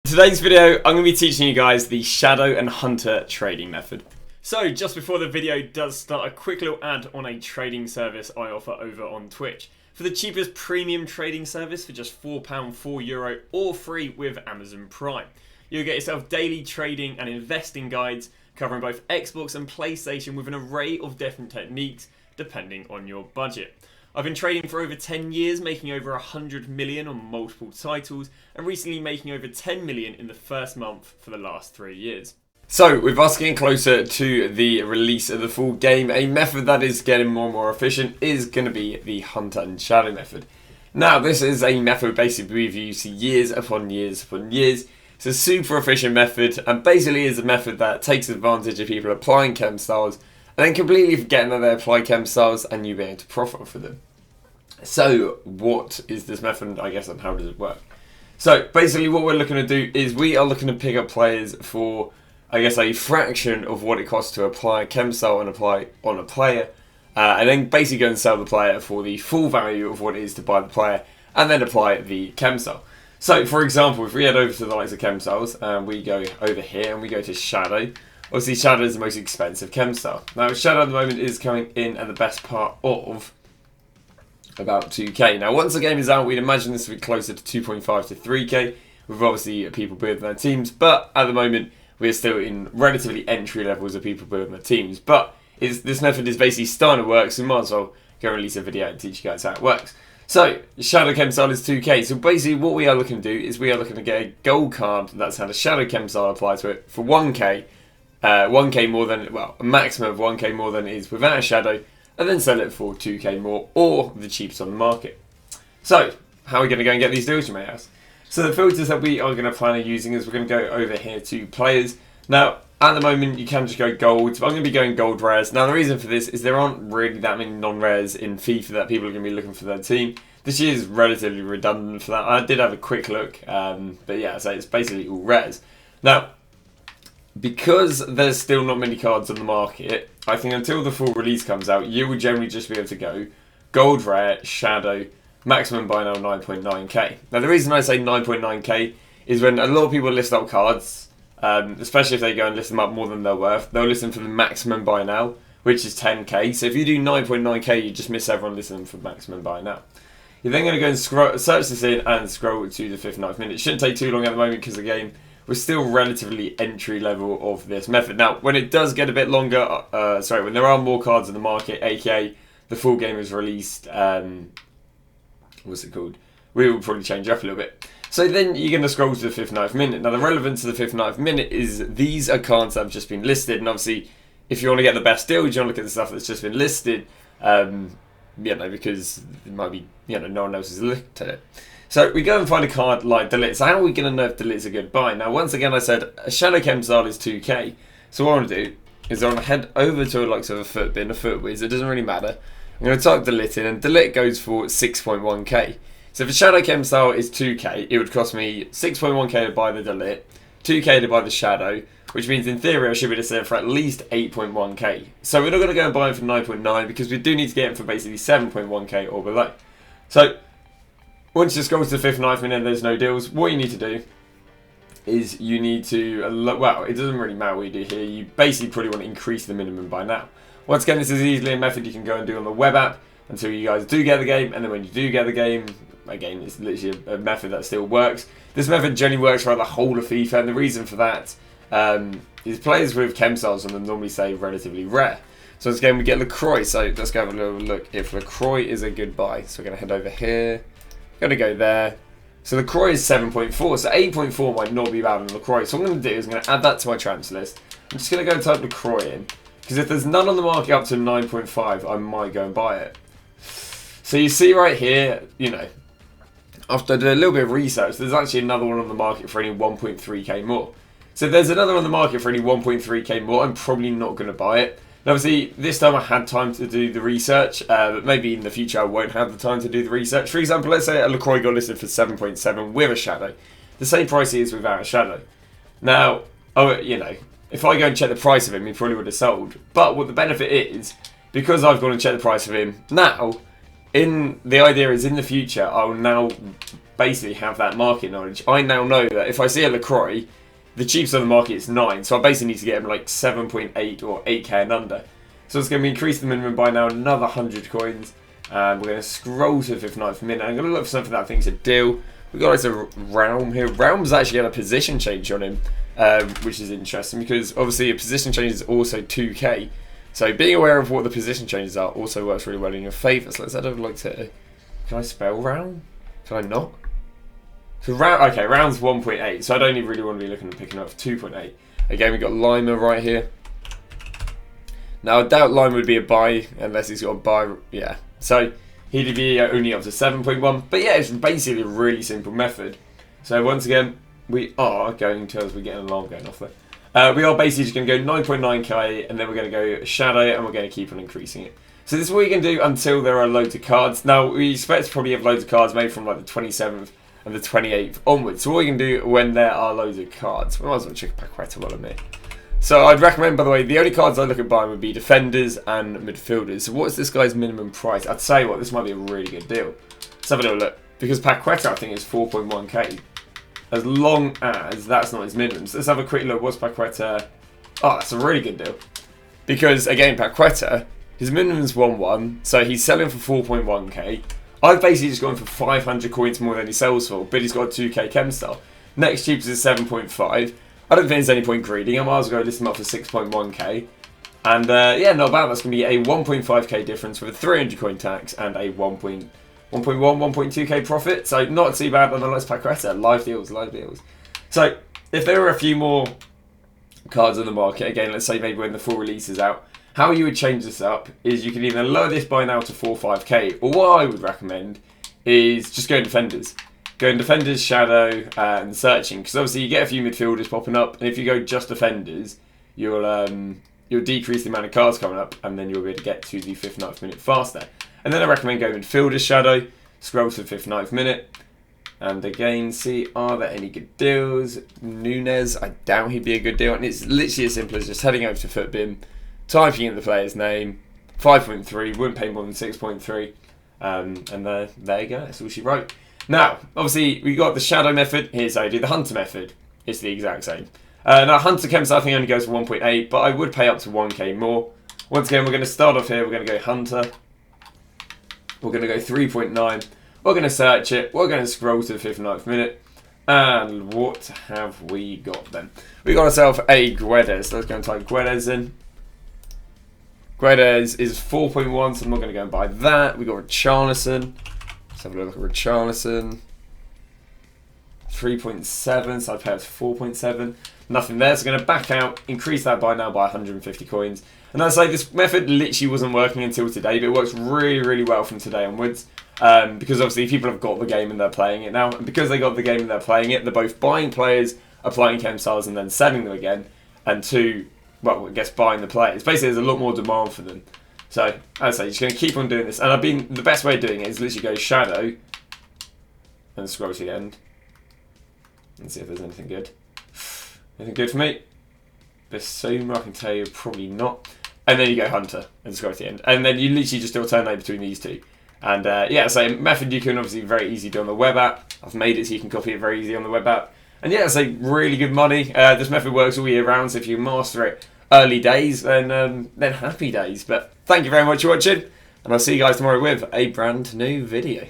In today's video, I'm going to be teaching you guys the Shadow and Hunter trading method. So, just before the video does start, a quick little ad on a trading service I offer over on Twitch. For the cheapest premium trading service for just £4, €4, or free with Amazon Prime. You'll get yourself daily trading and investing guides covering both Xbox and PlayStation with an array of different techniques depending on your budget. I've been trading for over 10 years, making over 100 million on multiple titles, and recently making over 10 million in the first month for the last 3 years. So, with us getting closer to the release of the full game, a method that is getting more and more efficient is going to be the Hunter and Shadow method. Now, this is a method basically we've used years upon years upon years. It's a super efficient method, and basically is a method that takes advantage of people applying chem styles, and then completely forgetting that they apply chem styles and you being able to profit off of them. So, what is this method, I guess, and how does it work? So, basically what we're looking to do is we are looking to pick up players for, I guess, a fraction of what it costs to apply a chem style and apply on a player, and then basically go and sell the player for the full value of what it is to buy the player, and then apply the chem style. So, for example, if we head over to the likes of chem styles, and we go over here and we go to Shadow, obviously Shadow is the most expensive chem style. Now, Shadow at the moment is coming in at the best part of about 2k. Now, once the game is out, we'd imagine this will be closer to 2.5 to 3k, with obviously people building their teams, but at the moment, we're still in relatively entry levels of people building their teams. But this method is basically starting to work, so we might as well go release a video and teach you guys how it works. So, Shadow Chem Style is 2k, so basically what we are looking to do is we are looking to get a gold card that's had a Shadow Chem Style applied to it for 1k, 1k more than, well, a maximum of 1k more than it is without a Shadow, and then sell it for 2k more, or the cheapest on the market. So, how are we going to go and get these deals, you may ask? So the filters that we are going to plan on using is we're going to go over here to players. Now, at the moment, you can just go gold. I'm going to be going gold rares. Now, the reason for this is there aren't really that many non-rares in FIFA that people are going to be looking for their team. This year is relatively redundant for that. I did have a quick look, but yeah, so it's basically all rares. Now, because there's still not many cards on the market, I think until the full release comes out, you will generally just be able to go gold rare, shadow, maximum buy now 9.9k. Now the reason I say 9.9k is when a lot of people list up cards, especially if they go and list them up more than they're worth, they'll listen for the maximum buy now, which is 10k. So if you do 9.9k, you just miss everyone listening for maximum buy now. You're then going to go and search this in and scroll to the 59th minute. It shouldn't take too long at the moment because the game we're still relatively entry level of this method. Now, when it does get a bit longer, when there are more cards in the market, aka the full game is released, what's it called? We will probably change up a little bit. So then you're going to scroll to the 59th minute. Now, the relevance of the 59th minute is these are cards that have just been listed, and obviously, if you want to get the best deal, you want to look at the stuff that's just been listed, because it might be, no one else has looked at it. So we go and find a card like Delete. So how are we going to know if Delete's a good buy? Now, once again, I said a Shadow Chem Style is 2k. So what I want to do is I want to head over to a foot bin, a foot whiz. It doesn't really matter. I'm going to type Delete in, and Delete goes for 6.1k. So if a Shadow Chem Style is 2k, it would cost me 6.1k to buy the Delete, 2k to buy the Shadow, which means in theory I should be able to sell it for at least 8.1k. So we're not going to go and buy it for 9.9 because we do need to get it for basically 7.1k or below. So once you scroll to the 59th minute and there's no deals, what you need to do is you need to, well, it doesn't really matter what you do here. You basically probably want to increase the minimum by now. Once again, this is easily a method you can go and do on the web app until you guys do get the game, and then when you do get the game, again, it's literally a method that still works. This method generally works throughout the whole of FIFA, and the reason for that is players with chem styles on them normally say relatively rare. So once again, we get LaCroix, so let's go have a little look if LaCroix is a good buy. So we're going to head over here. Going to go there. So LaCroix is 7.4, so 8.4 might not be bad on LaCroix. So what I'm going to do is I'm going to add that to my transfer list. I'm just going to go and type LaCroix in, because if there's none on the market up to 9.5, I might go and buy it. So you see right here, after I did a little bit of research, there's actually another one on the market for only 1.3k more. So if there's another on the market for only 1.3k more, I'm probably not going to buy it. Now, obviously, this time I had time to do the research, but maybe in the future I won't have the time to do the research. For example, let's say a LaCroix got listed for 7.7 with a Shadow. The same price he is without a Shadow. Now, if I go and check the price of him, he probably would have sold. But what the benefit is, because I've gone and checked the price of him now, the idea is in the future, I'll now basically have that market knowledge. I now know that if I see a LaCroix, the cheapest on the market is 9, so I basically need to get him like 7.8 or 8k and under. So it's going to increase the minimum by now another 100 coins. And we're going to scroll to the 59th minute. I'm going to look for something that I think is a deal. We've got a Realm here. Realm's actually got a position change on him, which is interesting because obviously a position change is also 2k. So being aware of what the position changes are also works really well in your favour. So let's head over to... Can I spell Realm? Can I not? So okay, Realm's 1.8, so I don't even really want to be looking at picking up 2.8. Again, we've got Lima right here. Now, I doubt Lima would be a buy unless he's got a buy. Yeah, so he'd be only up to 7.1. But yeah, it's basically a really simple method. So once again, we are going to, as we're getting an alarm going off there, we are basically just going to go 9.9k, and then we're going to go Shadow, and we're going to keep on increasing it. So this is what you can do until there are loads of cards. Now, we expect to probably have loads of cards made from like the 27th and the 28th onwards. So what you can do when there are loads of cards, we might as well check Paqueta while I'm here. So I'd recommend, by the way, the only cards I look at buying would be defenders and midfielders. So what's this guy's minimum price? I'd say what, this might be a really good deal. Let's have a little look. Because Paqueta, I think, is 4.1k. As long as that's not his minimum. So let's have a quick look. What's Paqueta? Oh, that's a really good deal. Because, again, Paqueta, his minimum is 1.1. So he's selling for 4.1k. I've basically just gone for 500 coins more than he sells for. But he's got a 2k Chem style. Next cheapest is 7.5. I don't think there's any point greeding. I might as well go list him up for 6.1k. And yeah, not bad. That's going to be a 1.5k difference with a 300 coin tax and a 1.1, 1.2k profit. So not too bad on the list Paqueta. Live deals, live deals. So if there were a few more cards on the market, again, let's say maybe when the full release is out, how you would change this up is you can either lower this by now to 4 or 5k, or what I would recommend is just go in defenders. Go in defenders, shadow, and searching, because obviously you get a few midfielders popping up, and if you go just defenders, you'll decrease the amount of cards coming up, and then you'll be able to get to the 59th minute faster. And then I recommend going midfielders, shadow, scroll to the 59th minute, and again, see, are there any good deals? Nunez, I doubt he'd be a good deal, and it's literally as simple as just heading over to Footbin, typing in the player's name, 5.3, wouldn't pay more than 6.3, and there you go, that's all she wrote. Now, obviously, we got the Shadow method. Here's how you do the Hunter method. It's the exact same. Now, Hunter Chem I think only goes for 1.8, but I would pay up to 1k more. Once again, we're going to start off here. We're going to go Hunter. We're going to go 3.9. We're going to search it. We're going to scroll to the 59th minute. And what have we got then? We got ourselves a Guedes. Let's go and type Guedes in. Guedes is 4.1, so I'm not going to go and buy that. We got Richarlison. Let's have a look at Richarlison. 3.7, so I'd pay up to 4.7. Nothing there, so I'm going to back out, increase that by now by 150 coins. And I'd say this method literally wasn't working until today, but it works really, really well from today onwards. Because obviously people have got the game and they're playing it now. And because they got the game and they're playing it, they're both buying players, applying Chem styles, and then selling them again. And two, well, I guess buying the players. Basically, there's a lot more demand for them. So, as I say, you're just going to keep on doing this. And the best way of doing it is literally go Shadow and scroll to the end. And see if there's anything good. Anything good for me? Bissouma, I can tell you, probably not. And then you go Hunter and scroll to the end. And then you literally just alternate between these two. And yeah, so method you can obviously very easy do on the web app. I've made it so you can copy it very easy on the web app. And yeah, it's like really good money. This method works all year round, so if you master it early days, then happy days. But thank you very much for watching, and I'll see you guys tomorrow with a brand new video.